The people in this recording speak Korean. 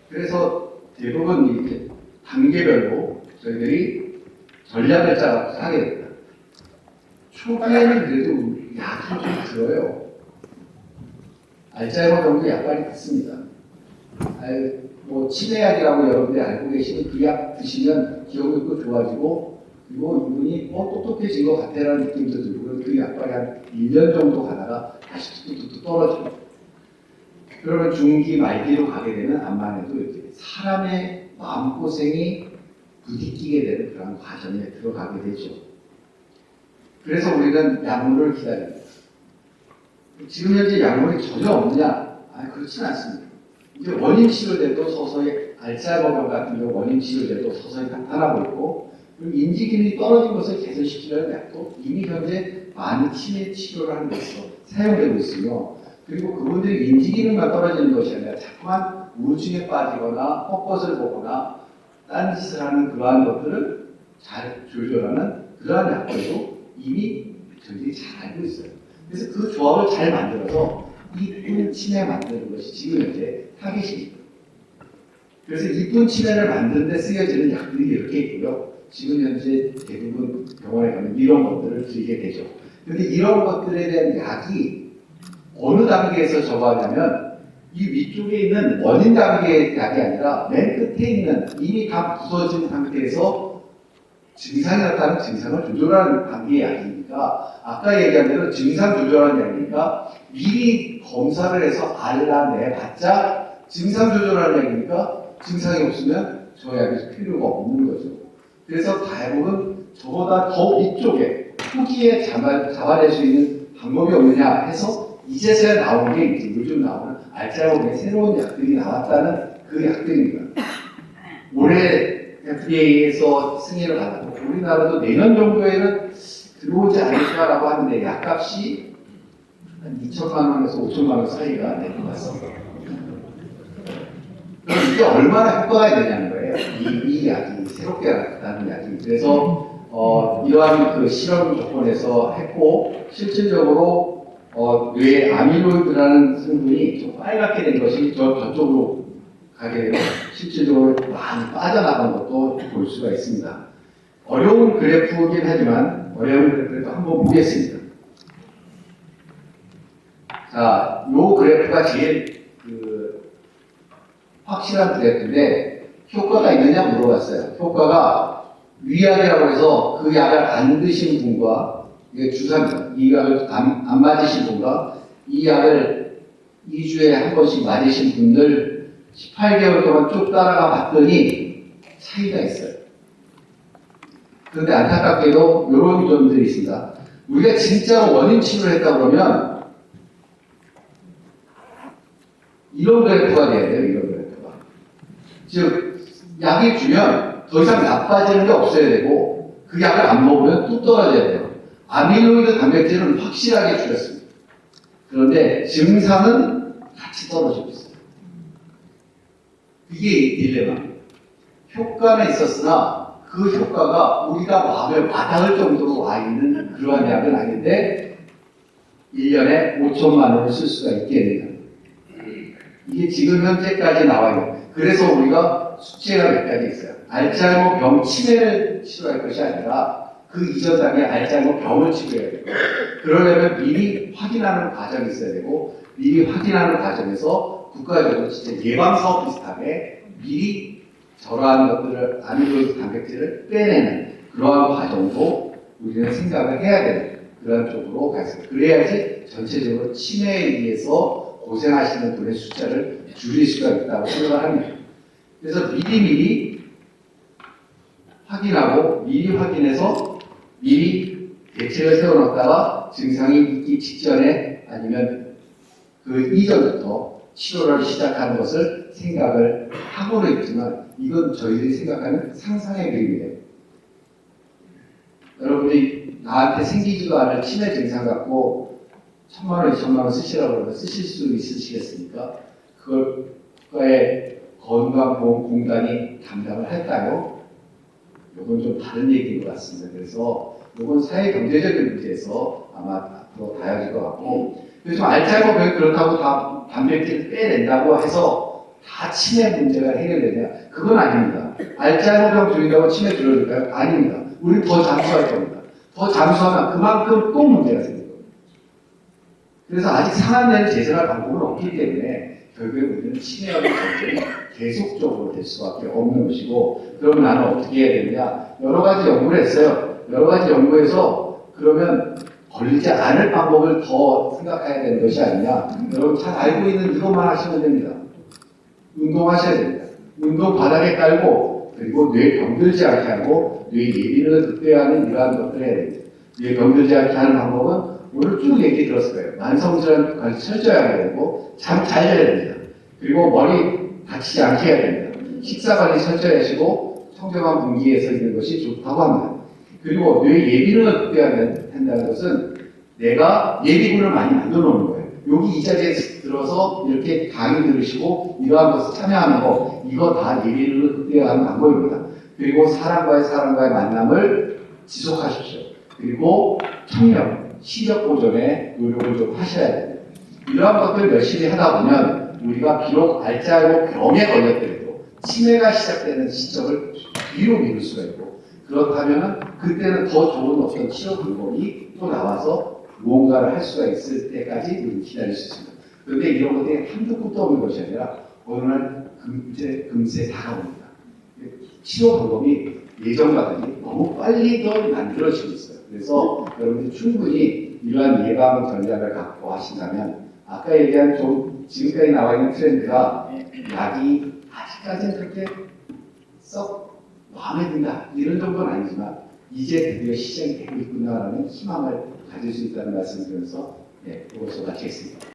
그래서 대부분 이렇게 단계별로 저희들이 전략을 짜서 하게 됩니다. 초기에는 그래도 약이 좀 들어요. 알츠하이머 병도 약발이 같습니다. 뭐 치매약이라고 여러분들이 알고 계시는 그 약 드시면 기억력도 좋아지고, 그리고 이분이 똑똑해진 것 같아라는 느낌도 들고, 그 약발이 한 1년 정도 가다가 다시 뚝뚝뚝 떨어져요. 그러면 중기 말기로 가게 되면 암만 해도 이렇게 사람의 마음고생이 부딪히게 되는 그런 과정에 들어가게 되죠. 그래서 우리는 약물을 기다립니다. 지금 현재 약물이 전혀 없느냐? 그렇진 않습니다. 이제 원인 치료제도 서서히 알츠하이머병 같은 경우 원인 치료제도 서서히 나타나고 있고, 그리고 인지 기능이 떨어진 것을 개선시키려는 약도 이미 현재 많은 치매 치료를 하는 데서 사용되고 있으며, 그리고 그분들이 인지 기능만 떨어지는 것이 아니라 자꾸만 우울증에 빠지거나 헛것을 보거나 딴 짓을 하는 그러한 것들을 잘 조절하는 그러한 약들도 이미 저희들이 잘 알고 있어요. 그래서 그 조합을 잘 만들어서 이쁜 치매 만드는 것이 지금 현재 타깃입니다. 그래서 이쁜 치매를 만드는 데 쓰여지는 약들이 이렇게 있고요. 지금 현재 대부분 병원에 가면 이런 것들을 드리게 되죠. 그런데 이런 것들에 대한 약이 어느 단계에서 저거하냐면 이 위쪽에 있는 원인 단계의 약이 아니라 맨 끝에 있는 이미 다 부서진 상태에서 증상이 나타나는 증상을 조절하는 단계의 약이니까, 아까 얘기한 대로 증상 조절하는 약이니까 미리 검사를 해서 알아내봤자 증상 조절하는 약이니까 증상이 없으면 저 약이 필요가 없는 거죠. 그래서 대부분 저보다 더 위쪽에 후기에 잡아낼 수 있는 방법이 없느냐 해서 이제서야 나온 게 이제 요즘 나오는 알츠하이머병의 새로운 약들이 나왔다는 그 약들입니다. 올해 FDA에서 승인을 받았고, 우리나라도 내년 정도에는 들어오지 않을까라고 하는데 약값이 한 2천만 원에서 5천만 원 사이가 될 것 같습니다. 그럼 이게 얼마나 효과가 있느냐는 거예요. 이 약이 새롭게 나타나는 약이. 그래서 이러한 그 실험 조건에서 했고, 실질적으로 뇌에 아밀로이드라는 성분이 좀 빨갛게 된 것이 저쪽으로 가게 되면 실질적으로 많이 빠져나간 것도 볼 수가 있습니다. 어려운 그래프이긴 하지만 어려운 그래프도 한번 보겠습니다. 자, 요 그래프가 제일 확실한 그래프인데 효과가 있느냐 물어봤어요. 효과가 위약이라고 해서 그 약을 안 드신 분과, 이게 주사입니다. 이 약을 안 맞으신 분과 이 약을 2주에 한 번씩 맞으신 분들 18개월 동안 쭉 따라가 봤더니 차이가 있어요. 그런데 안타깝게도 이런 점들이 있습니다. 우리가 진짜로 원인 치료를 했다 그러면 이런 그래프가 돼야 돼요. 이런 그래프가. 즉 약이 주면 더 이상 나빠지는 게 없어야 되고, 그 약을 안 먹으면 뚝 떨어져야 돼요. 아밀로이드 단백질은 확실하게 줄였습니다. 그런데 증상은 같이 떨어지고 있어요. 이게 딜레마입니다. 효과는 있었으나 그 효과가 우리가 마음에 와닿을 정도로 와 있는 그러한 약은 아닌데 1년에 5천만 원을 쓸 수가 있게 됩니다. 이게 지금 현재까지 나와요. 그래서 우리가 숙제가 몇 가지 있어요. 알츠하이머 병 치매를 치료할 것이 아니라 그 이전 단계 알츠하이머 병을 치료해야 돼요. 그러려면 미리 확인하는 과정이 있어야 되고, 미리 확인하는 과정에서 국가적으로 진짜 예방사업 비슷하게 미리 저러한 것들을, 아밀로이드 단백질을 빼내는 그러한 과정도 우리는 생각을 해야 되는 그런 쪽으로 가 있어요. 그래야지 전체적으로 치매에 의해서 고생하시는 분의 숫자를 줄일 수가 있다고 생각을 합니다. 그래서 미리 확인하고, 미리 확인해서 미리 대책을 세워놨다가 증상이 있기 직전에 아니면 그 이전부터 치료를 시작하는 것을 생각을 하고는 있지만, 이건 저희들이 생각하는 상상의 그림이에요. 여러분이 나한테 생기지도 않을 치매 증상 갖고 1,000만 원, 2,000만 원 쓰시라고 그러면 쓰실 수 있으시겠습니까? 그걸 국가의 건강보험공단이 담당을 할까요? 이건 좀 다른 얘기인 것 같습니다. 그래서 이건 사회경제적인 문제에서 아마 앞으로 다뤄질 것 같고, 요즘 알츠하이머 병이 그렇다고 다 단백질을 빼낸다고 해서 다 치매 문제가 해결되냐? 그건 아닙니다. 알츠하이머병 줄인다고 치매 줄어들까요? 아닙니다. 우리 더 잠수할 겁니다. 더 잠수하면 그만큼 또 문제가 생깁니다. 그래서 아직 상한제를 제설할 방법은 없기 때문에 결국에 우리는 치매하고 전쟁이 계속적으로 될 수밖에 없는 것이고, 그럼 나는 어떻게 해야 되느냐? 여러 가지 연구를 했어요. 여러 가지 연구에서 그러면 걸리지 않을 방법을 더 생각해야 되는 것이 아니냐? 여러분 잘 알고 있는 이것만 하시면 됩니다. 운동하셔야 됩니다. 운동 바닥에 깔고, 그리고 뇌 병들지 않게 하고 뇌 예비를 극대화하는 이러한 것들을 해야 됩니다. 뇌 병들지 않게 하는 방법은 오늘 쭉 얘기 들었을 거예요. 만성질환 관리 철저히 해야 되고, 잠 잘 자야 됩니다. 그리고 머리 다치지 않게 해야 됩니다. 식사 관리 철저히 하시고, 청정한 분기에서 있는 것이 좋다고 합니다. 그리고 뇌 예비를 극대화한다는 것은 내가 예비군을 많이 만들어 놓는 거예요. 여기 이 자리에 들어서 이렇게 강의 들으시고, 이러한 것을 참여하는 거, 이거 다 예비를 극대화하는 방법입니다. 그리고 사람과의 만남을 지속하십시오. 그리고 청력, 시력 보존에 노력을 좀 하셔야 됩니다. 이러한 것들 열심히 하다 보면 우리가 비록 알츠하이머 병에 걸렸더라도 치매가 시작되는 시점을 뒤로 미룰 수가 있고, 그렇다면 그때는 더 좋은 어떤 치료 방법이 또 나와서 무언가를 할 수가 있을 때까지 우리는 기다릴 수 있습니다. 그런데 이런 것들이 한두 끝도 없는 것이 아니라 어느 날 금세 다가옵니다. 치료 방법이 예전과 달리 너무 빨리 더 만들어지고 있어요. 그래서 여러분들이 충분히 이러한 예방 전략을 갖고 하신다면, 아까 얘기한 좀 지금까지 나와 있는 트렌드가 약이 아직까지는 그렇게 썩 마음에 든다 이런 정도는 아니지만 이제 드디어 시작이 되고 있구나라는 희망을 가질 수 있다는 말씀을 드리면서 이것을 마치겠습니다.